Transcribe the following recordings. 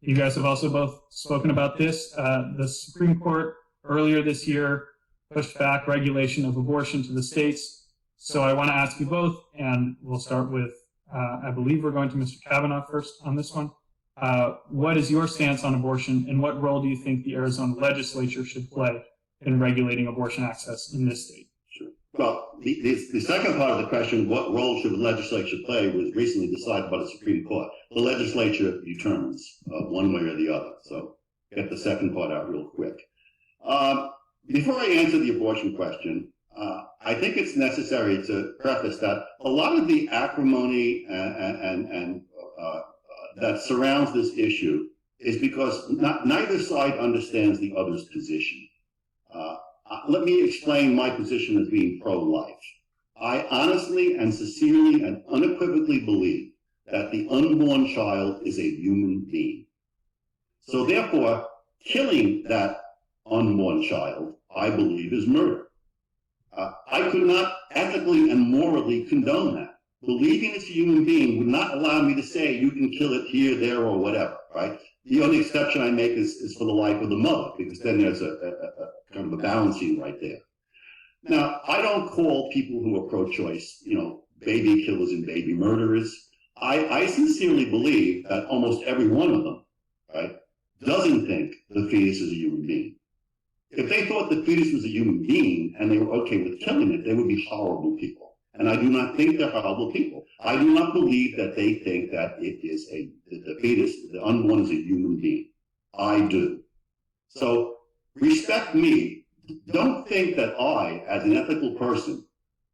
you guys have also both spoken about this. The Supreme Court earlier this year pushed back regulation of abortion to the states. So I want to ask you both, and we'll start with, I believe we're going to Mr. Kavanaugh first on this one. What is your stance on abortion, and what role do you think the Arizona legislature should play in regulating abortion access in this state? Sure. Well, the second part of the question, what role should the legislature play, was recently decided by the Supreme Court. The legislature determines one way or the other. So get the second part out real quick. Before I answer the abortion question, I think it's necessary to preface that a lot of the acrimony and that surrounds this issue is because neither side understands the other's position. Let me explain my position as being pro-life. I honestly and sincerely and unequivocally believe that the unborn child is a human being. So therefore, killing that unborn child, I believe, is murder. I could not ethically and morally condone that. Believing it's a human being would not allow me to say you can kill it here, there, or whatever, right? The only exception I make is for the life of the mother, because then there's a kind of a balancing right there. Now, I don't call people who are pro-choice, baby killers and baby murderers. I sincerely believe that almost every one of them, right, doesn't think the fetus is a human being. If they thought the fetus was a human being and they were okay with killing it, they would be horrible people. And I do not think they're horrible people. I do not believe that they think that it is the fetus, the unborn, is a human being. I do. So respect me. Don't think that I, as an ethical person,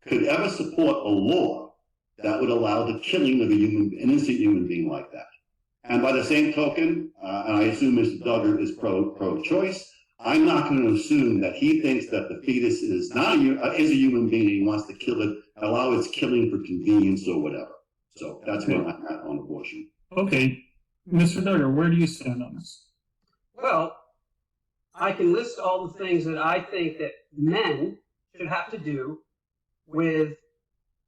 could ever support a law that would allow the killing of an innocent human being like that. And by the same token, and I assume Mr. Duggar is pro-choice, I'm not going to assume that he thinks that the fetus is a human being and wants to kill it, allow its killing for convenience or whatever. So that's where I'm at on abortion. Okay. Mr. Duggar, where do you stand on this? Well, I can list all the things that I think that men should have to do with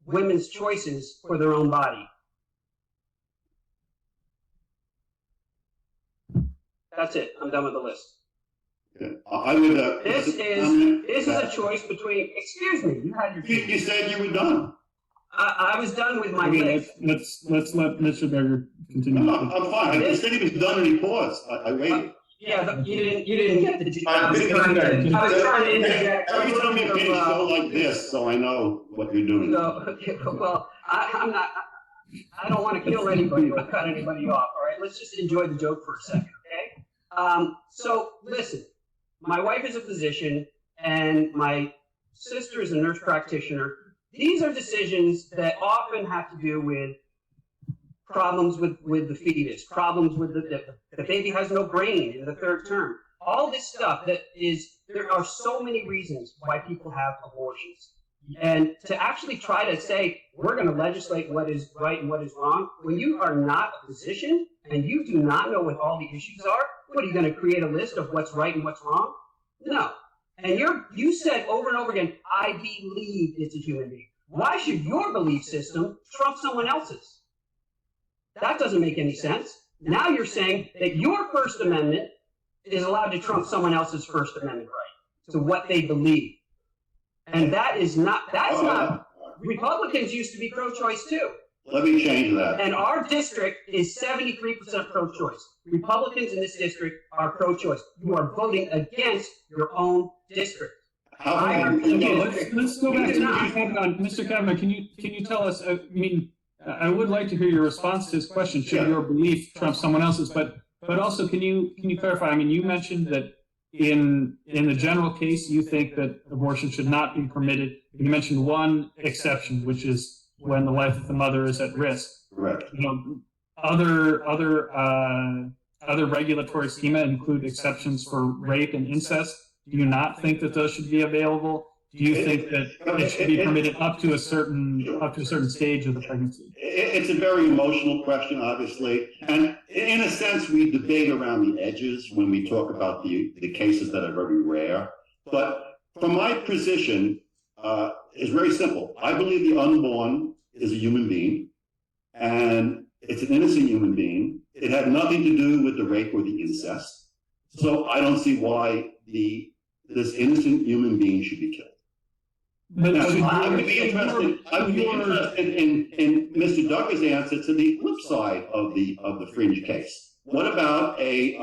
women's choices for their own body. That's it. I'm done with the list. Yeah. I would. This is a choice between. Excuse me. You had your. You said you were done. I was done with my list. Let's let Mr. Duggar continue. No, I'm fine. He said he was done and he paused. I waited. Yeah, you didn't get the. I was trying to interject. Every time you finish, go like this, so I know what you're doing. Well, I'm not. I don't want to kill anybody or cut anybody off. All right, let's just enjoy the joke for a second, okay? So listen, my wife is a physician and my sister is a nurse practitioner. These are decisions that often have to do with problems with the fetus, problems with the baby has no brain in the third term. All this stuff there are so many reasons why people have abortions. And to actually try to say, we're going to legislate what is right and what is wrong, when you are not a physician and you do not know what all the issues are, what are you going to create a list of what's right and what's wrong? No. And you said over and over again, I believe it's a human being. Why should your belief system trump someone else's? That doesn't make any sense. Now you're saying that your First Amendment is allowed to trump someone else's First Amendment right to what they believe. And that's not, Republicans used to be pro-choice too. Let me change that. And our district is 73% pro-choice. Republicans in this district are pro-choice. You are voting against your own district. Let's go back to Mr. Kavanaugh. Mr. Kavanaugh, can you tell us, I would like to hear your response to his question. Should your belief trump someone else's? But also, can you clarify? You mentioned that in the general case, you think that abortion should not be permitted. You mentioned one exception, which is when the life of the mother is at risk. Correct. Other regulatory schema include exceptions for rape and incest. Do you not think that those should be available? Do you think that it should be permitted up to a certain stage of the pregnancy? It's a very emotional question, obviously, and in a sense, we debate around the edges when we talk about the cases that are very rare. But from my position, it's very simple. I believe the unborn is a human being, and it's an innocent human being. It had nothing to do with the rape or the incest. So I don't see why this innocent human being should be killed. But Now, should I would be your- interested in Mr. Duggar's answer to the flip side of the fringe case. What about a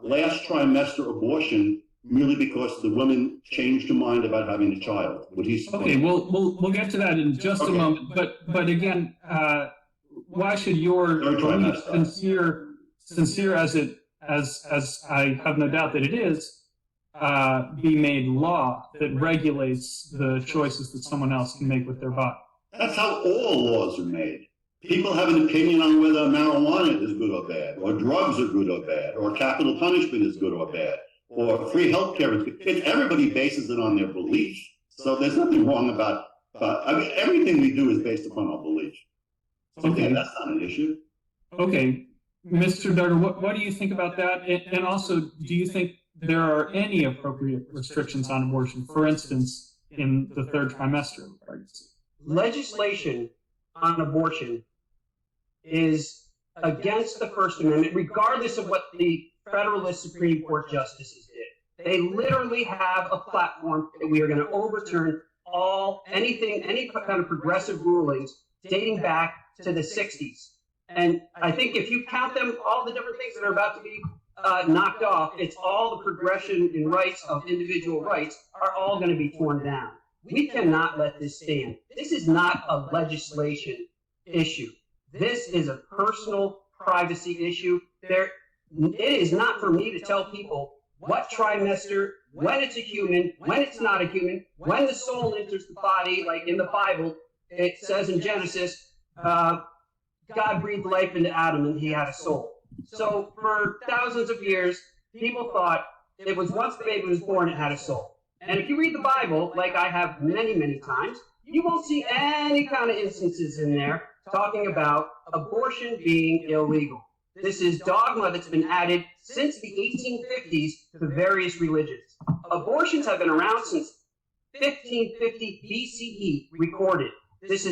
last trimester abortion merely because the woman changed her mind about having a child? Would he? Okay, we'll get to that in just a Okay. moment. But again, why should your Third belief, trimester. sincere as I have no doubt that it is, be made law that regulates the choices that someone else can make with their body? That's how all laws are made. People have an opinion on whether marijuana is good or bad, or drugs are good or bad, or capital punishment is good or bad, or free health care is good. Everybody bases it on their belief. So there's nothing wrong about I mean, everything we do is based upon our belief. So Okay. that's not an issue. Okay, Mr. Duggar, what do you think about that? And also, do you think there are any appropriate restrictions on abortion, for instance, in the third trimester of pregnancy? Legislation on abortion is against the First Amendment, regardless of what the Federalist Supreme Court justices did. They literally have a platform that we are going to overturn any kind of progressive rulings dating back to the 60s. And I think if you count them, all the different things that are about to be knocked off, it's all the progression in rights of individual rights are all going to be torn down. We cannot let this stand. This is not a legislation issue. This is a personal privacy issue. It is not for me to tell people what trimester, when it's a human, when it's not a human, when the soul enters the body, like in the Bible, it says in Genesis, God breathed life into Adam and he had a soul. So for thousands of years, people thought it was once the baby was born, it had a soul. And if you read the Bible, like I have many, many times, you won't see any kind of instances in there talking about abortion being illegal. This is dogma that's been added since the 1850s to various religions. Abortions have been around since 1550 BCE recorded. This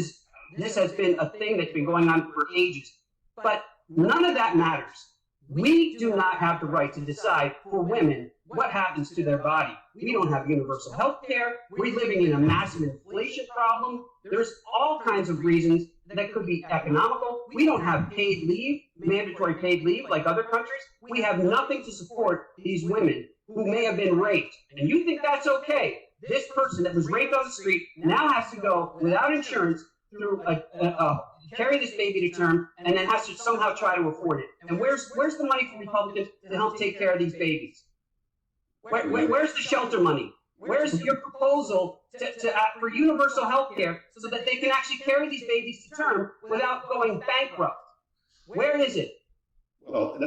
has been a thing that's been going on for ages. But none of that matters. We do not have the right to decide for women what happens to their body. We don't have universal health care. We're living in a massive inflation problem. There's all kinds of reasons that could be economical. We don't have paid leave, mandatory paid leave like other countries. We have nothing to support these women who may have been raped. And you think that's okay? This person that was raped on the street now has to go without insurance through carry this baby to term, and then has to somehow try to afford it. And where's the money for Republicans to help take care of these babies? Where's the shelter money? Where's your proposal for universal health care so that they can actually carry these babies to term without going bankrupt? Where is it? Well,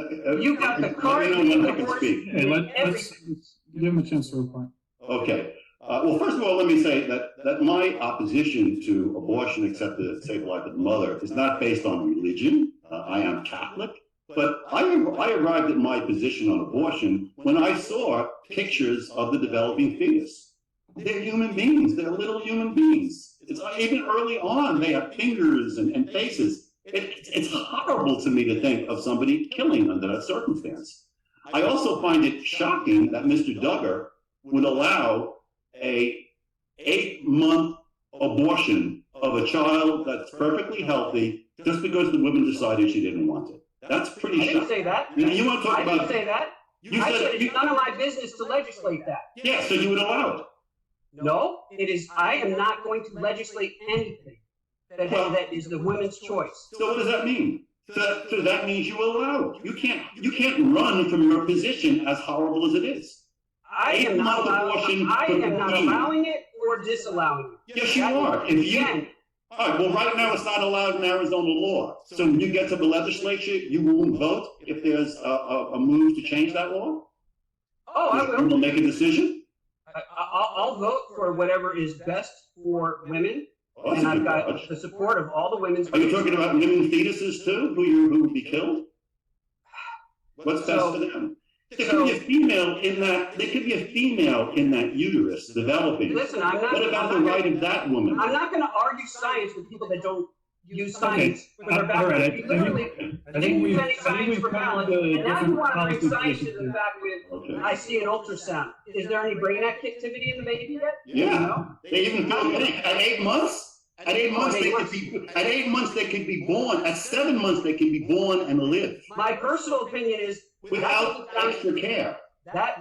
You got the car, let me know when I can speak. Hey, let's everything. give him a chance to reply. Okay. Well, first of all, let me say that my opposition to abortion, except to save the life of the mother, is not based on religion. I am Catholic, but I arrived at my position on abortion when I saw pictures of the developing fetus. They're human beings. They're little human beings. It's even early on, they have fingers and faces. It's horrible to me to think of somebody killing under that circumstance. I also find it shocking that Mr. Duggar would allow a 8-month abortion of a child that's perfectly healthy just because the woman decided she didn't want it. That's pretty I didn't shocking. say that. You want to talk I didn't about? say that. You I said said it's none of my business to legislate that. yeah, so you would allow it. No, it is. I am not going to legislate anything that is the women's choice. So what does that mean? So that means you allow it. You can't run from your position, as horrible as it is. I am not 8-month abortion allowing it or disallowing it. Yes, you are. If you Again, all right, well, right now it's not allowed in Arizona law. So when you get to the legislature, you won't vote if there's a move to change that law? I You will will. make a decision? I'll vote for whatever is best for women, Oh, that's and a I've good got approach. the support of all the women's Are you groups. talking about women fetuses too, who would be killed? What's best So- for them? There could be a female in that. There could be a female in that uterus developing. Listen, I'm not. What about I'm the not right gonna- of that woman? I'm not going to argue science with people that don't use signs with our all back. right. We literally didn't use any signs for ballot, and now you want to bring signs to the back with, Okay. I see an ultrasound. Is there any brain activity in the baby yet? Yeah, No? they even feel at 8 months. At 8 months, they could be. At 8 months, they could be born. At 7 months, they can be born and live My personal opinion is without extra care.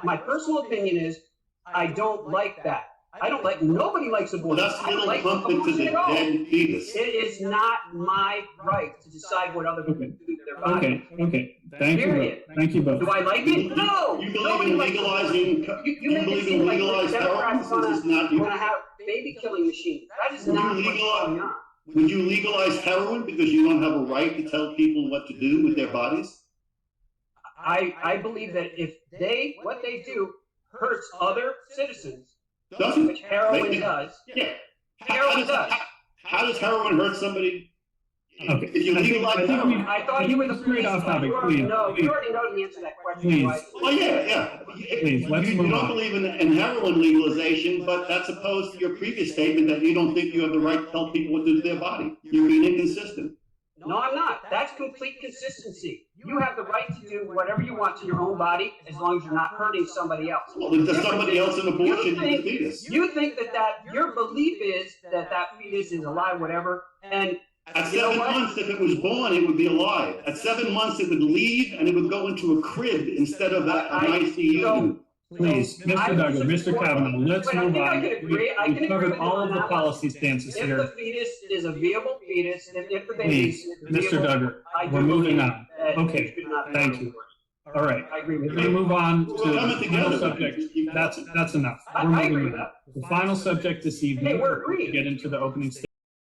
my personal opinion is I don't like that. I don't like, nobody likes Well, abortion. that's I don't little like comfort to abortion the at all. dead fetus. It is not my right to decide what other people do with their body. Okay. Thank you both. Period. Thank you both. Do I like it? No. You Nobody believe in likes legalizing? You You make it believe seem in like the legalized heroin? Democrats Since it's not. want to have baby killing machines. That is Would you not what's legalize- going on. Would you legalize heroin because you don't have a right to tell people what to do with their bodies? I believe that if what they do hurts other citizens, Doesn't which heroin They- does, Yeah. heroin does. How does heroin hurt somebody? Okay. If you I think- legalize I think heroin. we- I thought you were the Straight police. off topic, You already please. know Please. the answer to that question. Please. Right? Oh, yeah. Please, let's you move don't on. believe in heroin legalization, but that's opposed to your previous statement that you don't think you have the right to tell people what to do with their body. You're being inconsistent. No, I'm not. That's complete consistency. You have the right to do whatever you want to your own body as long as you're not hurting somebody else. Well, if there's somebody else in abortion, You you think- fetus. You think that your belief is that fetus is alive, whatever, and At you know 7 what? months, if it was born, it would be alive. At 7 months, it would leave and it would go into a crib instead of an ICU. So- Please, So, Mr. I Duggar, Mr. support- Kavanaugh, let's But I move think I on. can agree- I can We've agree covered with you all on of the that one. policy stances If the here. fetus is a viable fetus, if the baby Please, is Mr. viable, Duggar, I do we're moving believe on. that Okay, you should not be thank able to you. work. All right, I agree with we're going to you. move on to We're coming the final together. subject. That's enough. I We're agree moving with on. that. The final subject this evening, Hey, we're to agreeing. get into the opening statement.